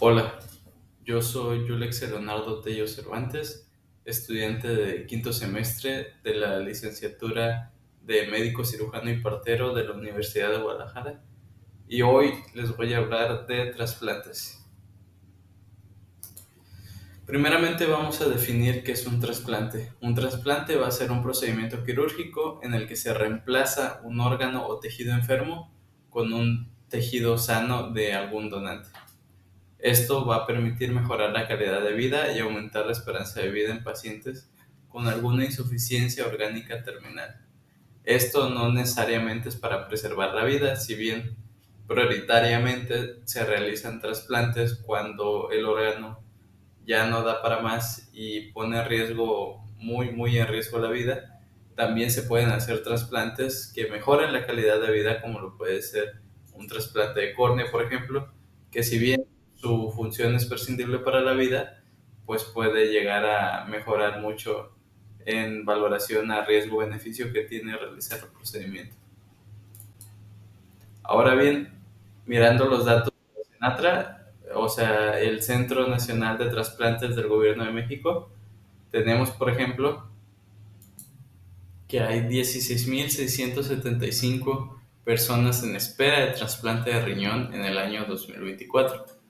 Hola, yo soy Yulex Leonardo Tello Cervantes, estudiante de quinto semestre de la licenciatura de médico cirujano y partero de la Universidad de Guadalajara y hoy les voy a hablar de trasplantes. Primeramente vamos a definir qué es un trasplante. Un trasplante va a ser un procedimiento quirúrgico en el que se reemplaza un órgano o tejido enfermo con un tejido sano de algún donante. Esto va a permitir mejorar la calidad de vida y aumentar la esperanza de vida en pacientes con alguna insuficiencia orgánica terminal. Esto no necesariamente es para preservar la vida, si bien prioritariamente se realizan trasplantes cuando el órgano ya no da para más y pone en riesgo, muy en riesgo la vida. También se pueden hacer trasplantes que mejoren la calidad de vida, como lo puede ser un trasplante de córnea, por ejemplo, que si bien su función es prescindible para la vida, pues puede llegar a mejorar mucho en valoración a riesgo-beneficio que tiene realizar el procedimiento. Ahora bien, mirando los datos de Senatra, o sea, el Centro Nacional de Trasplantes del Gobierno de México, tenemos, por ejemplo, que hay 16.675 personas en espera de trasplante de riñón en el año 2024.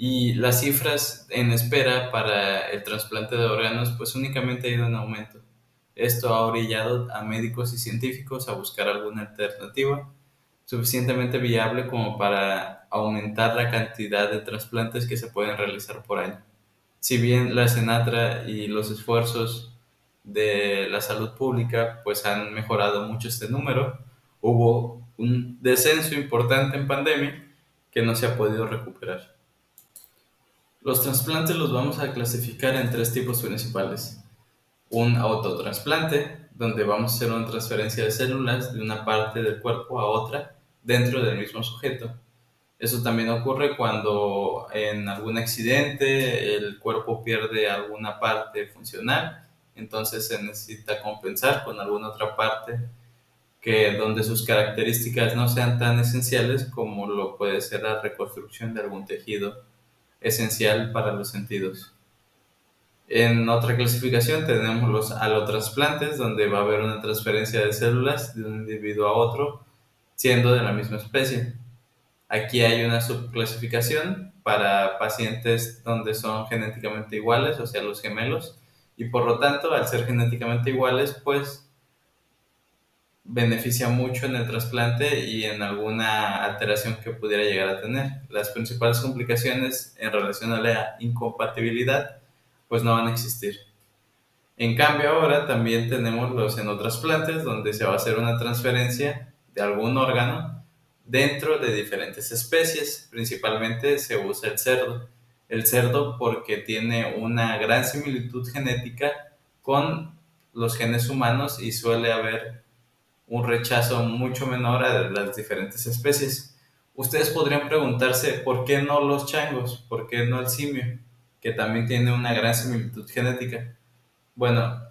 Y las cifras en espera para el trasplante de órganos pues únicamente ha ido en aumento. Esto ha orillado a médicos y científicos a buscar alguna alternativa suficientemente viable como para aumentar la cantidad de trasplantes que se pueden realizar por año. Si bien la Senatra y los esfuerzos de la salud pública pues han mejorado mucho este número, hubo un descenso importante en pandemia que no se ha podido recuperar. Los trasplantes los vamos a clasificar en tres tipos principales. Un autotrasplante, donde vamos a hacer una transferencia de células de una parte del cuerpo a otra dentro del mismo sujeto. Eso también ocurre cuando en algún accidente el cuerpo pierde alguna parte funcional, entonces se necesita compensar con alguna otra parte que donde sus características no sean tan esenciales como lo puede ser la reconstrucción de algún tejido esencial para los sentidos. En otra clasificación tenemos los alotrasplantes, donde va a haber una transferencia de células de un individuo a otro, siendo de la misma especie. Aquí hay una subclasificación para pacientes donde son genéticamente iguales, o sea, los gemelos, y por lo tanto, al ser genéticamente iguales, pues beneficia mucho en el trasplante y en alguna alteración que pudiera llegar a tener. Las principales complicaciones en relación a la incompatibilidad, pues no van a existir. En cambio, ahora también tenemos los xenotrasplantes, donde se va a hacer una transferencia de algún órgano dentro de diferentes especies. Principalmente se usa el cerdo. El cerdo porque tiene una gran similitud genética con los genes humanos y suele haber un rechazo mucho menor a las diferentes especies. Ustedes podrían preguntarse por qué no los changos, por qué no el simio, que también tiene una gran similitud genética. Bueno,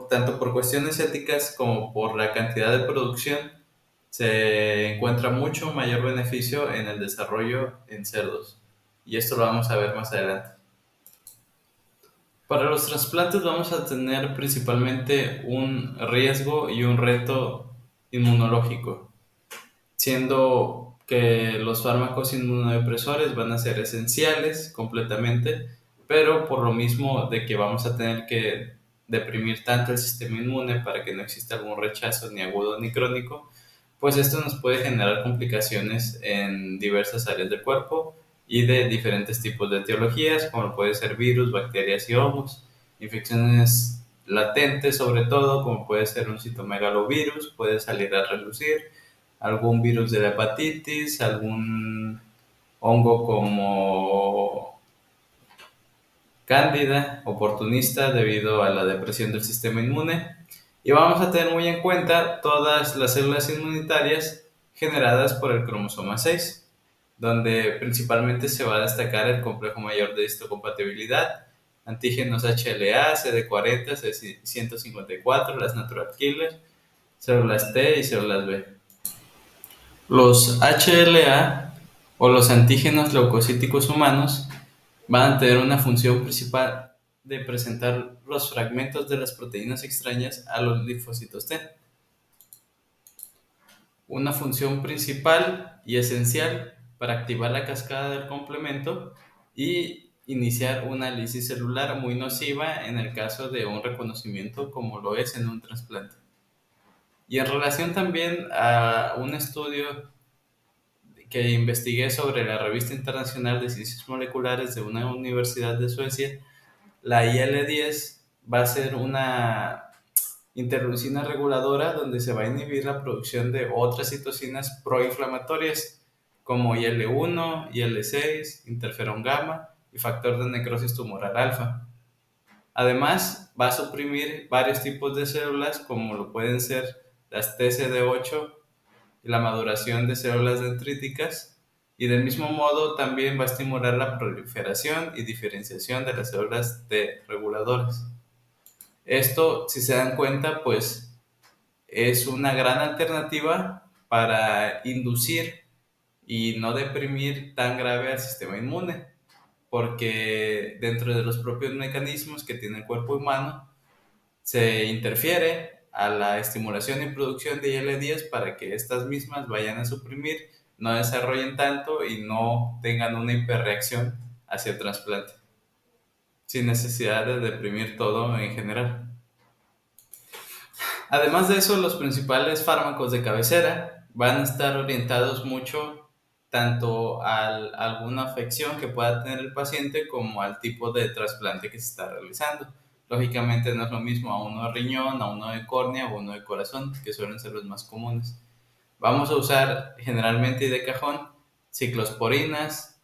tanto por cuestiones éticas como por la cantidad de producción, se encuentra mucho mayor beneficio en el desarrollo en cerdos. Y esto lo vamos a ver más adelante. Para los trasplantes vamos a tener principalmente un riesgo y un reto inmunológico, siendo que los fármacos inmunodepresores van a ser esenciales completamente, pero por lo mismo de que vamos a tener que deprimir tanto el sistema inmune para que no exista algún rechazo ni agudo ni crónico, pues esto nos puede generar complicaciones en diversas áreas del cuerpo y de diferentes tipos de etiologías, como puede ser virus, bacterias y hongos, infecciones latentes sobre todo, como puede ser un citomegalovirus, puede salir a relucir, algún virus de la hepatitis, algún hongo como cándida, oportunista debido a la depresión del sistema inmune. Y vamos a tener muy en cuenta todas las células inmunitarias generadas por el cromosoma 6, donde principalmente se va a destacar el complejo mayor de histocompatibilidad, antígenos HLA, CD40, CD154, las natural killers, células T y células B. Los HLA o los antígenos leucocíticos humanos van a tener una función principal de presentar los fragmentos de las proteínas extrañas a los linfocitos T. Una función principal y esencial para activar la cascada del complemento y iniciar una lisis celular muy nociva en el caso de un reconocimiento como lo es en un trasplante. Y en relación también a un estudio que investigué sobre la Revista Internacional de Ciencias Moleculares de una universidad de Suecia, la IL-10 va a ser una interleucina reguladora donde se va a inhibir la producción de otras citocinas proinflamatorias como IL-1, IL-6, interferón gamma y factor de necrosis tumoral alfa. Además, va a suprimir varios tipos de células como lo pueden ser las TCD8 y la maduración de células dendríticas, y del mismo modo también va a estimular la proliferación y diferenciación de las células T reguladoras. Esto, si se dan cuenta, pues es una gran alternativa para inducir y no deprimir tan grave al sistema inmune, porque dentro de los propios mecanismos que tiene el cuerpo humano se interfiere a la estimulación y producción de IL-10 para que estas mismas vayan a suprimir, no desarrollen tanto y no tengan una hiperreacción hacia el trasplante, sin necesidad de deprimir todo en general. Además de eso, los principales fármacos de cabecera van a estar orientados mucho tanto a alguna afección que pueda tener el paciente como al tipo de trasplante que se está realizando. Lógicamente no es lo mismo a uno de riñón, a uno de córnea o uno de corazón, que suelen ser los más comunes. Vamos a usar generalmente y de cajón ciclosporinas,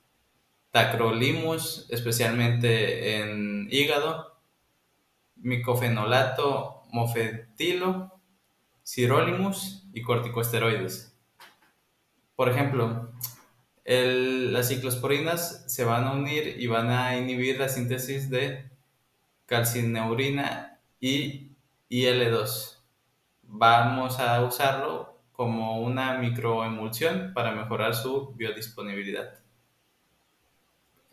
tacrolimus, especialmente en hígado, micofenolato, mofetilo, sirolimus y corticosteroides. Por ejemplo, las ciclosporinas se van a unir y van a inhibir la síntesis de calcineurina y IL-2. Vamos a usarlo como una microemulsión para mejorar su biodisponibilidad.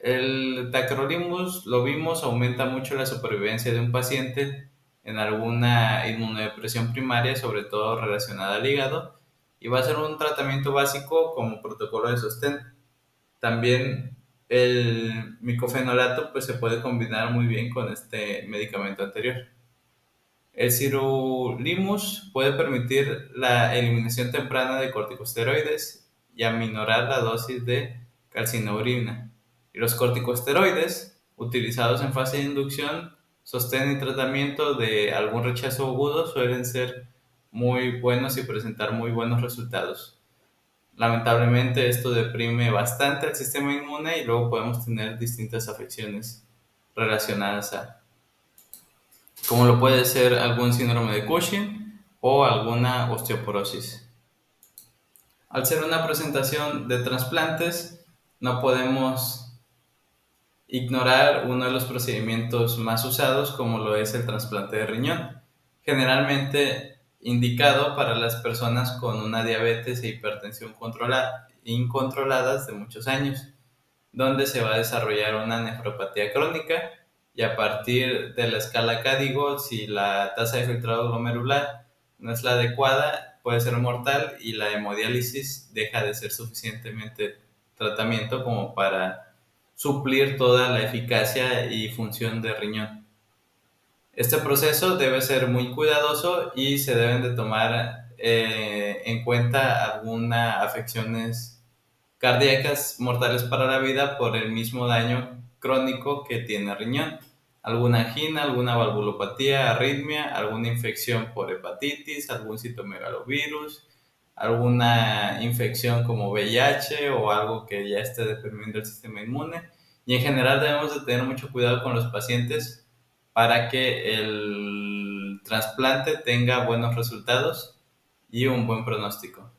El tacrolimus, lo vimos, aumenta mucho la supervivencia de un paciente en alguna inmunodepresión primaria, sobre todo relacionada al hígado, y va a ser un tratamiento básico como protocolo de sostén. También el micofenolato pues, se puede combinar muy bien con este medicamento anterior. El sirolimus puede permitir la eliminación temprana de corticosteroides y aminorar la dosis de calcineurina. Y los corticosteroides, utilizados en fase de inducción, sostén y tratamiento de algún rechazo agudo, suelen ser muy buenos y presentar muy buenos resultados. Lamentablemente esto deprime bastante al sistema inmune y luego podemos tener distintas afecciones relacionadas a, como lo puede ser algún síndrome de Cushing o alguna osteoporosis. Al ser una presentación de trasplantes, no podemos ignorar uno de los procedimientos más usados, como lo es el trasplante de riñón, generalmente indicado para las personas con una diabetes e hipertensión incontroladas de muchos años, donde se va a desarrollar una nefropatía crónica y a partir de la escala Cadigo, si la tasa de filtrado glomerular no es la adecuada, puede ser mortal y la hemodiálisis deja de ser suficientemente tratamiento como para suplir toda la eficacia y función del riñón. Este proceso debe ser muy cuidadoso y se deben de tomar en cuenta algunas afecciones cardíacas mortales para la vida por el mismo daño crónico que tiene el riñón. Alguna angina, alguna valvulopatía, arritmia, alguna infección por hepatitis, algún citomegalovirus, alguna infección como VIH o algo que ya esté deprimiendo el sistema inmune. Y en general debemos de tener mucho cuidado con los pacientes para que el trasplante tenga buenos resultados y un buen pronóstico.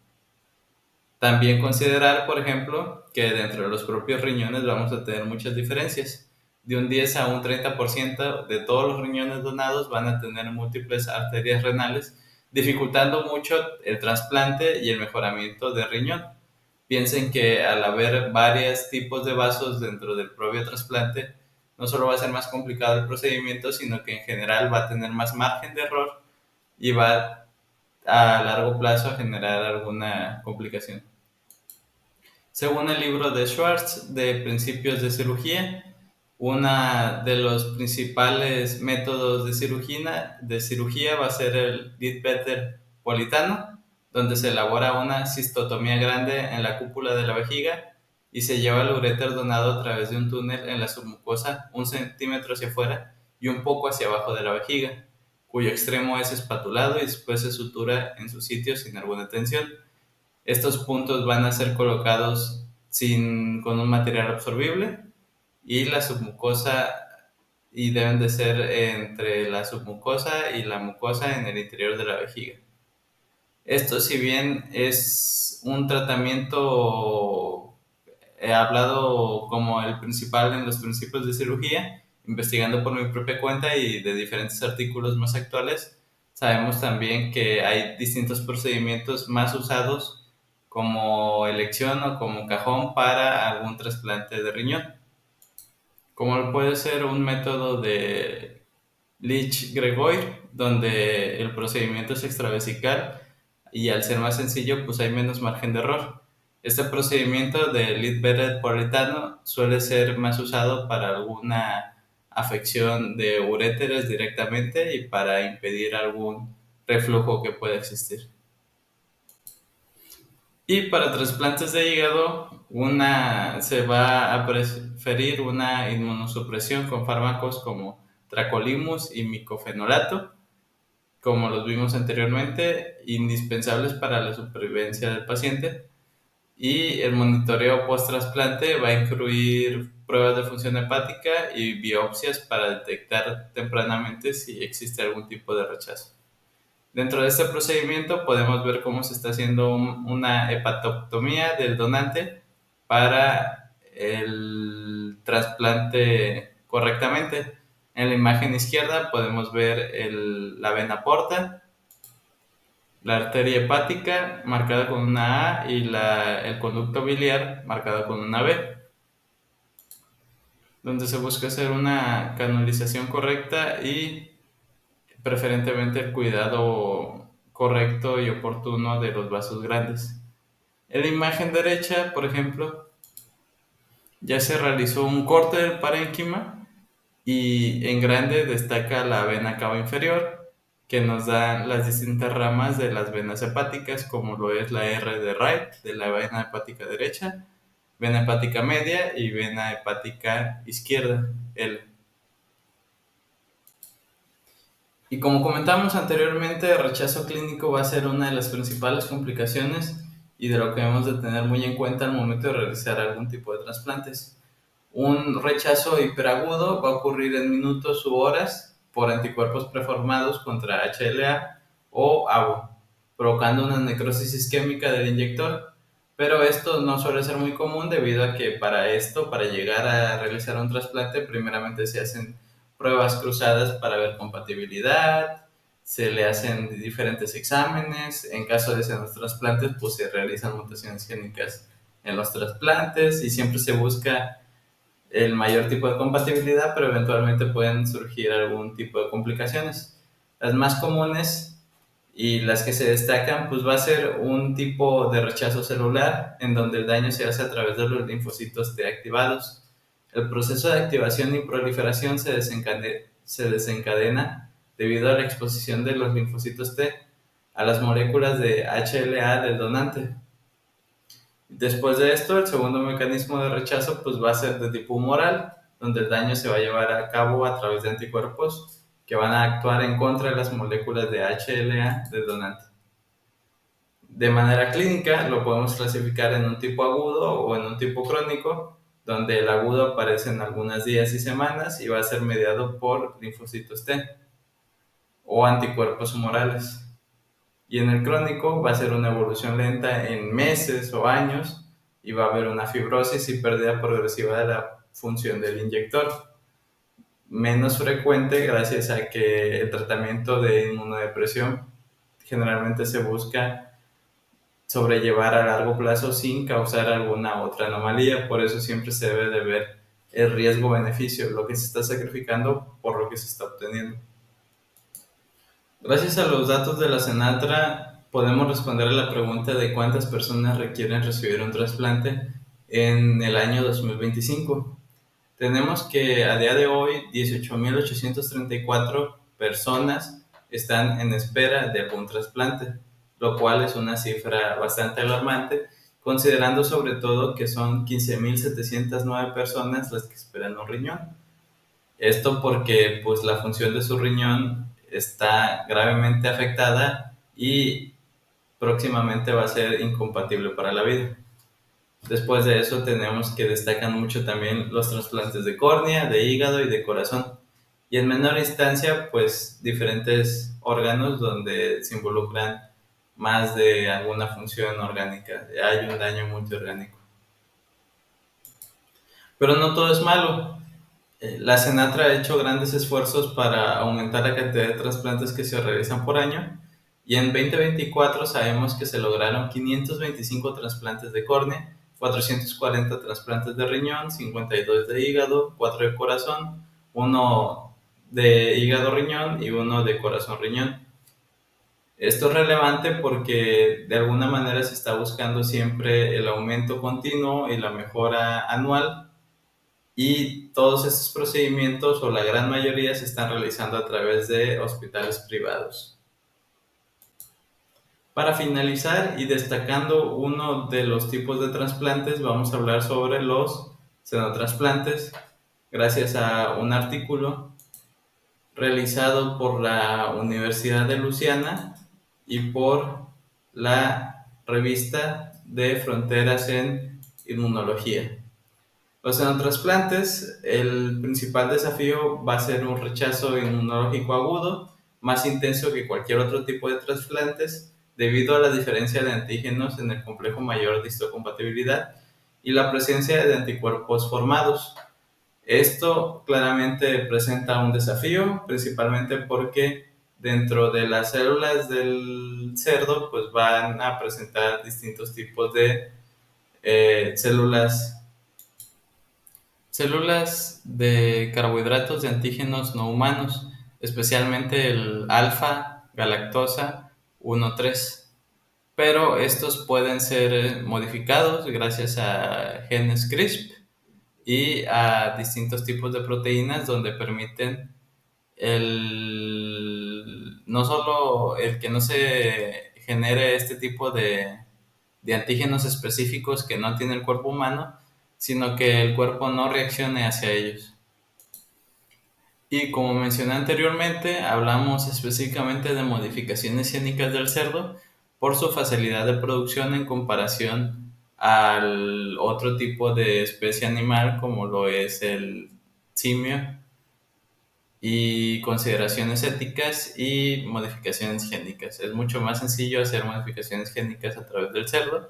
También considerar, por ejemplo, que dentro de los propios riñones vamos a tener muchas diferencias. De un 10 a un 30% de todos los riñones donados van a tener múltiples arterias renales, dificultando mucho el trasplante y el mejoramiento del riñón. Piensen que al haber varios tipos de vasos dentro del propio trasplante, no solo va a ser más complicado el procedimiento, sino que en general va a tener más margen de error y va a largo plazo a generar alguna complicación. Según el libro de Schwartz de Principios de Cirugía, uno de los principales métodos de cirugía va a ser el Leadbetter politano, donde se elabora una cistotomía grande en la cúpula de la vejiga y se lleva el uréter donado a través de un túnel en la submucosa 1 centímetro hacia afuera y un poco hacia abajo de la vejiga, cuyo extremo es espatulado y después se sutura en su sitio sin alguna tensión. Estos puntos van a ser colocados con un material absorbible y la submucosa y deben de ser entre la submucosa y la mucosa en el interior de la vejiga. Esto, si bien es un tratamiento hablado como el principal en los principios de cirugía, investigando por mi propia cuenta y de diferentes artículos más actuales, sabemos también que hay distintos procedimientos más usados como elección o como cajón para algún trasplante de riñón, como puede ser un método de Leach-Gregoire, donde el procedimiento es extravesical y al ser más sencillo, pues hay menos margen de error. Este procedimiento de Leadbetter politano suele ser más usado para alguna afección de uréteres directamente y para impedir algún reflujo que pueda existir. Y para trasplantes de hígado, se va a preferir una inmunosupresión con fármacos como tracolimus y micofenolato, como los vimos anteriormente, indispensables para la supervivencia del paciente. Y el monitoreo post-trasplante va a incluir pruebas de función hepática y biopsias para detectar tempranamente si existe algún tipo de rechazo. Dentro de este procedimiento podemos ver cómo se está haciendo una hepatectomía del donante para el trasplante correctamente. En la imagen izquierda podemos ver la vena porta, la arteria hepática marcada con una A y el conducto biliar marcado con una B, donde se busca hacer una canalización correcta y preferentemente el cuidado correcto y oportuno de los vasos grandes. En la imagen derecha, por ejemplo, ya se realizó un corte del parénquima y en grande destaca la vena cava inferior, que nos da las distintas ramas de las venas hepáticas, como lo es la R de Wright, de la vena hepática derecha, vena hepática media y vena hepática izquierda, L. Y como comentamos anteriormente, el rechazo clínico va a ser una de las principales complicaciones y de lo que debemos de tener muy en cuenta al momento de realizar algún tipo de trasplantes. Un rechazo hiperagudo va a ocurrir en minutos u horas por anticuerpos preformados contra HLA o ABO, provocando una necrosis isquémica del inyector. Pero esto no suele ser muy común debido a que para llegar a realizar un trasplante, primeramente se hacen pruebas cruzadas para ver compatibilidad, se le hacen diferentes exámenes, en caso de ser los trasplantes, pues se realizan mutaciones génicas en los trasplantes y siempre se busca el mayor tipo de compatibilidad, pero eventualmente pueden surgir algún tipo de complicaciones. Las más comunes y las que se destacan, pues va a ser un tipo de rechazo celular en donde el daño se hace a través de los linfocitos T activados. El proceso de activación y proliferación se desencadena debido a la exposición de los linfocitos T a las moléculas de HLA del donante. Después de esto, el segundo mecanismo de rechazo pues, va a ser de tipo humoral, donde el daño se va a llevar a cabo a través de anticuerpos que van a actuar en contra de las moléculas de HLA del donante. De manera clínica, lo podemos clasificar en un tipo agudo o en un tipo crónico, donde el agudo aparece en algunos días y semanas y va a ser mediado por linfocitos T o anticuerpos humorales. Y en el crónico va a ser una evolución lenta en meses o años y va a haber una fibrosis y pérdida progresiva de la función del inyector. Menos frecuente gracias a que el tratamiento de inmunodepresión generalmente se busca sobrellevar a largo plazo sin causar alguna otra anomalía. Por eso siempre se debe de ver el riesgo-beneficio, lo que se está sacrificando por lo que se está obteniendo. Gracias a los datos de la Senatra, podemos responder a la pregunta de cuántas personas requieren recibir un trasplante en el año 2025. Tenemos que a día de hoy 18.834 personas están en espera de algún trasplante, lo cual es una cifra bastante alarmante, considerando sobre todo que son 15.709 personas las que esperan un riñón. Esto porque pues la función de su riñón está gravemente afectada y próximamente va a ser incompatible para la vida. Después de eso tenemos que destacan mucho también los trasplantes de córnea, de hígado y de corazón. Y en menor instancia, pues diferentes órganos donde se involucran más de alguna función orgánica. Hay un daño multiorgánico. Pero no todo es malo. La Senatra ha hecho grandes esfuerzos para aumentar la cantidad de trasplantes que se realizan por año y en 2024 sabemos que se lograron 525 trasplantes de córnea, 440 trasplantes de riñón, 52 de hígado, 4 de corazón, uno de hígado-riñón y uno de corazón-riñón. Esto es relevante porque de alguna manera se está buscando siempre el aumento continuo y la mejora anual y todos estos procedimientos o la gran mayoría se están realizando a través de hospitales privados. Para finalizar y destacando uno de los tipos de trasplantes, vamos a hablar sobre los xenotrasplantes, gracias a un artículo realizado por la Universidad de Luisiana y por la revista de Fronteras en Inmunología. Los xenotrasplantes, el principal desafío va a ser un rechazo inmunológico agudo, más intenso que cualquier otro tipo de trasplantes, debido a la diferencia de antígenos en el complejo mayor de histocompatibilidad y la presencia de anticuerpos formados. Esto claramente presenta un desafío, principalmente porque dentro de las células del cerdo pues van a presentar distintos tipos de células de carbohidratos de antígenos no humanos, especialmente el alfa-galactosa 1,3. Pero estos pueden ser modificados gracias a genes CRISP y a distintos tipos de proteínas donde permiten no solo el que no se genere este tipo de antígenos específicos que no tiene el cuerpo humano, sino que el cuerpo no reaccione hacia ellos. Y como mencioné anteriormente, hablamos específicamente de modificaciones génicas del cerdo por su facilidad de producción en comparación al otro tipo de especie animal como lo es el simio, y consideraciones éticas y modificaciones génicas. Es mucho más sencillo hacer modificaciones génicas a través del cerdo.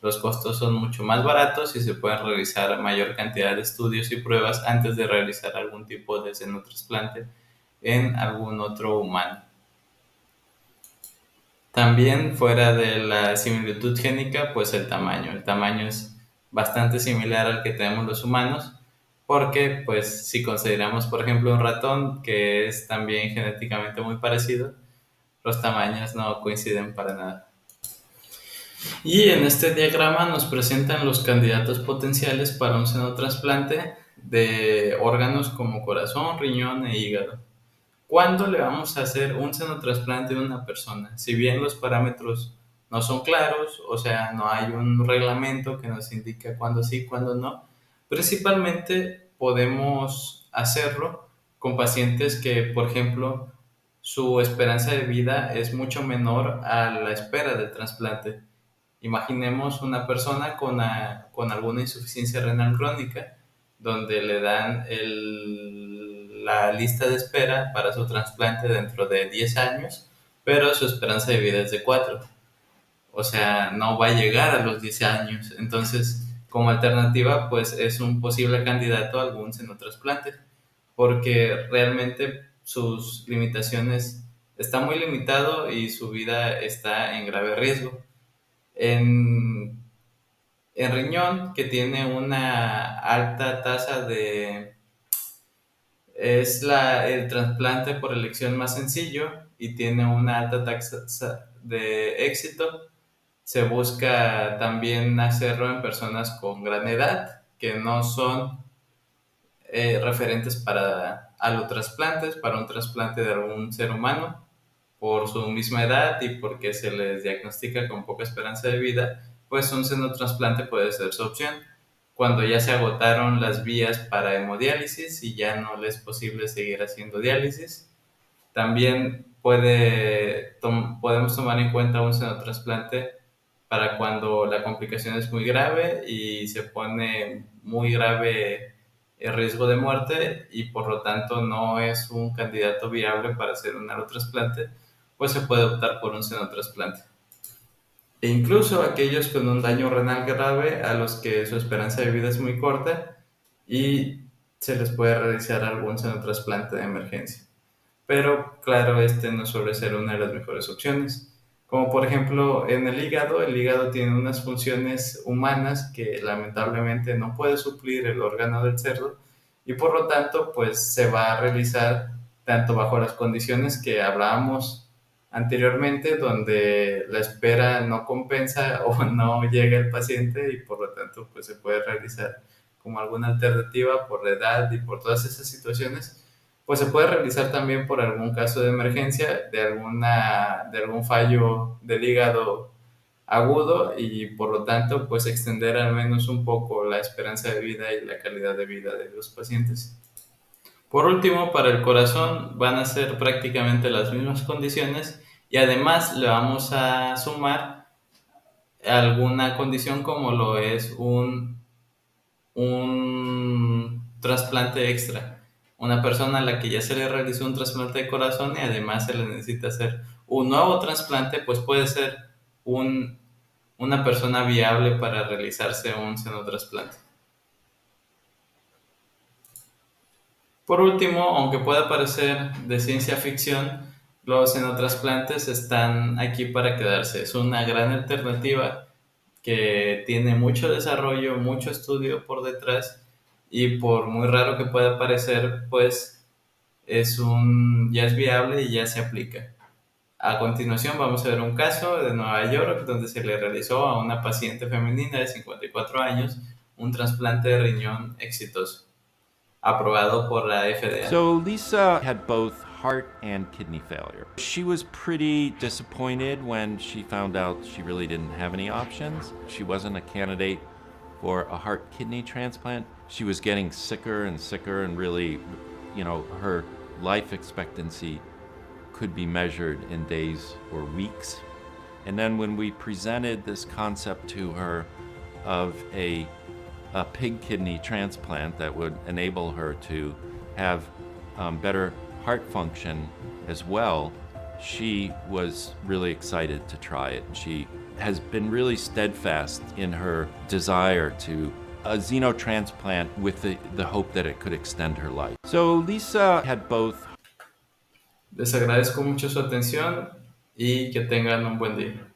Los costos son mucho más baratos y se pueden realizar mayor cantidad de estudios y pruebas antes de realizar algún tipo de xenotrasplante en algún otro humano. También fuera de la similitud génica, pues el tamaño. El tamaño es bastante similar al que tenemos los humanos, porque pues si consideramos por ejemplo un ratón que es también genéticamente muy parecido, los tamaños no coinciden para nada. Y en este diagrama nos presentan los candidatos potenciales para un xenotrasplante de órganos como corazón, riñón e hígado. ¿Cuándo le vamos a hacer un xenotrasplante a una persona? Si bien los parámetros no son claros, o sea, no hay un reglamento que nos indique cuándo sí, cuándo no, principalmente podemos hacerlo con pacientes que, por ejemplo, su esperanza de vida es mucho menor a la espera del trasplante. Imaginemos una persona con alguna insuficiencia renal crónica, donde le dan la lista de espera para su trasplante dentro de 10 años, pero su esperanza de vida es de 4. O sea, no va a llegar a los 10 años. Entonces, como alternativa, pues es un posible candidato a algún xenotrasplante, porque realmente sus limitaciones está muy limitado y su vida está en grave riesgo. En, en riñón, que tiene una alta tasa de... Es el trasplante por elección más sencillo y tiene una alta tasa de éxito. Se busca también hacerlo en personas con gran edad, que no son referentes para alotrasplantes, para un trasplante de algún ser humano, por su misma edad y porque se les diagnostica con poca esperanza de vida, pues un senotrasplante puede ser su opción. Cuando ya se agotaron las vías para hemodiálisis y ya no les es posible seguir haciendo diálisis, también podemos tomar en cuenta un senotrasplante para cuando la complicación es muy grave y se pone muy grave el riesgo de muerte y por lo tanto no es un candidato viable para hacer un alotrasplante, pues se puede optar por un senotrasplante. E incluso aquellos con un daño renal grave a los que su esperanza de vida es muy corta y se les puede realizar algún senotrasplante de emergencia. Pero claro, este no suele ser una de las mejores opciones. Como por ejemplo en el hígado tiene unas funciones humanas que lamentablemente no puede suplir el órgano del cerdo y por lo tanto pues se va a realizar tanto bajo las condiciones que hablábamos anteriormente, donde la espera no compensa o no llega el paciente y por lo tanto pues se puede realizar como alguna alternativa por la edad y por todas esas situaciones, pues se puede realizar también por algún caso de emergencia, de algún fallo del hígado agudo y por lo tanto pues extender al menos un poco la esperanza de vida y la calidad de vida de los pacientes. Por último, para el corazón van a ser prácticamente las mismas condiciones y además le vamos a sumar alguna condición como lo es un trasplante extra. Una persona a la que ya se le realizó un trasplante de corazón y además se le necesita hacer un nuevo trasplante, pues puede ser un, una persona viable para realizarse un senotrasplante. Por último, aunque pueda parecer de ciencia ficción, los xenotrasplantes están aquí para quedarse. Es una gran alternativa que tiene mucho desarrollo, mucho estudio por detrás y por muy raro que pueda parecer, pues ya es viable y ya se aplica. A continuación vamos a ver un caso de Nueva York donde se le realizó a una paciente femenina de 54 años un trasplante de riñón exitoso, aprobado por la FDA. So Lisa had both heart and kidney failure. She was pretty disappointed when she found out she really didn't have any options. She wasn't a candidate for a heart kidney transplant. She was getting sicker and sicker, and really, her life expectancy could be measured in days or weeks. And then when we presented this concept to her of a pig kidney transplant that would enable her to have better heart function as well, she was really excited to try it. She has been really steadfast in her desire to a xenotransplant with the hope that it could extend her life. So Lisa had both. Les agradezco mucho su atención y que tengan un buen día.